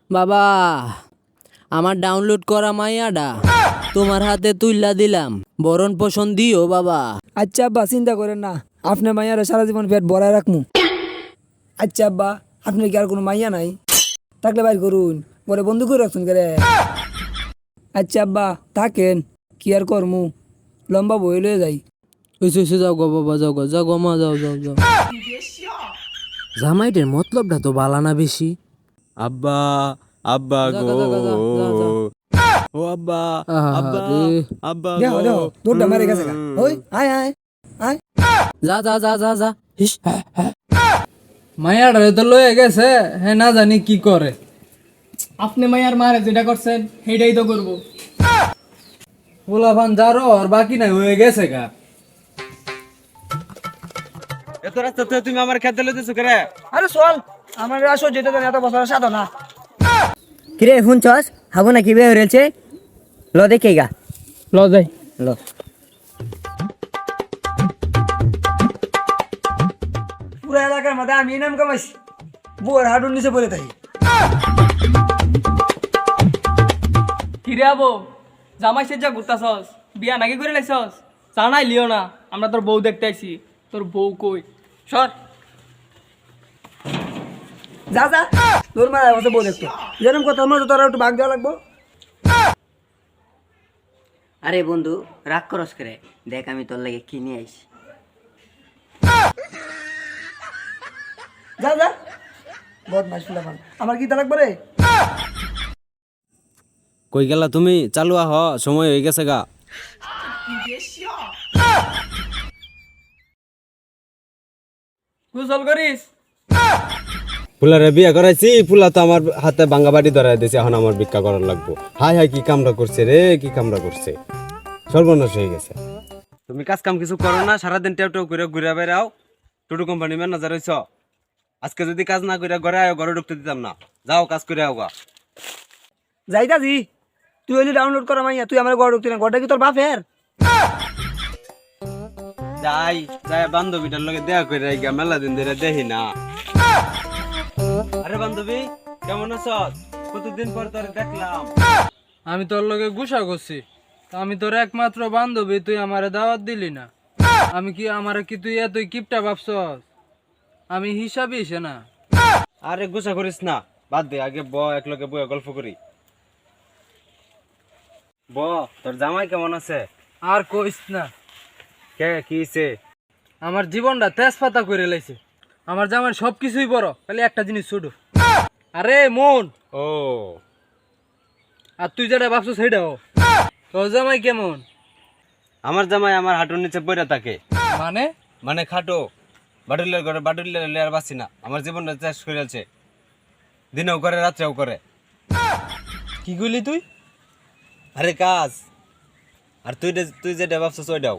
বাবা, আমার ডাউনলোড করা মাইয়াডা তোমার হাতে তুইলা দিলাম, বরণ পোষণ দিও বাবা। আচ্ছা আব্বা, চিন্তা করেন না, আপনি মাইয়ারে সারা জীবন পেট ভরায় রাখমু। আচ্ছা আব্বা, আপনি কি আর কোনো মাইয়া নাই? থাকলে বাইর করুন, পরে বন্ধু করে রাখছেন করে। আচ্ছা আব্বা, থাকেন, কি আর করমু, লম্বা বই লয়ে যাই। ওইসে যাও গো বাবা, যাও গো, যাও গো মা, যাও যাও যাও। জামাইটের মতলবটা তো বালা না বেশি। আব্বা আব্বা জাগা, গো জাগা, যা, যা, যা। ও আব্বা আব্বা আরে, আব্বা দেখো গো দেখো, দৌড়টা মারে গেছে গা। ওই আয় আয় আয়। যা যা যা যা যা। হিস, মায়াডারে তো লয়ে গেছে, হ্যাঁ না জানি কি করে। আপনি মাইয়ার মারে যেটা করছেন সেইটাই তো করবো। পোলাপান যারো আর বাকি নাই, হয়ে গেছে গা। এত রাস্তা তো তুমি আমার খেতে লইতেছো করে। আরে চল, আমার আসো যেতে দেন, এত বছর সাধনা। কিরে শুনছস হাবু নাকি বিয়ে হয়েছে? ল দেখে গা, ল যাই। ল। পুরো এলাকার মধ্যে আমি নাম কামাইছি, বউর হাঁটুর নিচে পড়ে থাকি। কিরে আবো, জামাই সেজা ঘুরতাছস, বিয়া নাকি করে লাইছস? জানাই লিও না, আমরা তোর বউ দেখতে আইছি। তোর বউ কই? সর। যা যা, তোর মারা বসে বউ দেখতো, যেরকম কথা আমরা তোরা একটু ভাগ দেওয়া লাগবো। আরে বন্ধু, রাগ করস করে, দেখ আমি তোর লাগে কি নিয়ে আইছি। যা যা, বদমাইশ ফুলাপান, আমার কি তা লাগবে রে? কই গেলা তুমি? চালু আহ, সময় হয়ে গেছে গা। গোসল করিস? ফুলারে বিয়ে করাইছি, ফুলা তো আমার হাতে ভাঙ্গা বাড়ি ধরাই দিয়েছে, এখন আমার ভিক্ষা করার লাগবো। হাই হাই, কি কামড়া করছে রে, কি কামড়া করছে, সর্বনাশ হয়ে গেছে। তুমি কাজ কাম কিছু করো না, সারাদিন টেউ টেউ করে ঘুরে বেড়াও, টোটো কোম্পানি ম্যানেজার হইছ। আজকে যদি কাজ না করে ঘরে আয়, ঘরে ঢুকতে দিতাম না। যাও কাজ করে আও গা। যাইতা জি, তুই হইলি ডাউনলোড করা মাইয়া, তুই আমার ঘর ঢুকতি না, ঘরটা কি তোর বাপের? যাই যাই বান্ধবীটার লগে দেখা করে আইগা, মেলা দিন ধরে দেখি না। আরে বান্ধবী, কেমন আছ? কতদিন পর তোরে দেখলাম। আমি তোর লগে গুসা করছি, তা আমি তোর একমাত্র বান্ধবী, তুই আমারে দাওয়াত দিলি না। আমি কি আমারে কি তুই এতই কিপটা ভাবছস? আমি হিসাবই সে না। আরে গুসা করিস না, বাদ দে, আগে ব এক লগে বয়ে গল্প করি। ব, তোর জামাই কেমন আছে? আর কইস না, কে কি হইছে? আমার জীবনটা তেজপাতা করে লাইছে। আমার জামাই সব কিছুই বড়, খালি একটা জিনিস ছোট। আরে মন, ও, আর তুই যেটা ভাবছো সেটাও। তোর জামাই কেমন? আমার জামাই আমার হাঁটুর নিচে পড়ে থাকে। মানে? মানে খাটো, বাটুলের ঘরে বাটুলের লেয়ার বাসি না, আমার জীবনটা চেষ্টা করেছে, দিনেও করে রাত্রেও করে। কি কইলি তুই? আরে কাজ, আর তুই যেটা ভাবছিস ওইটাও।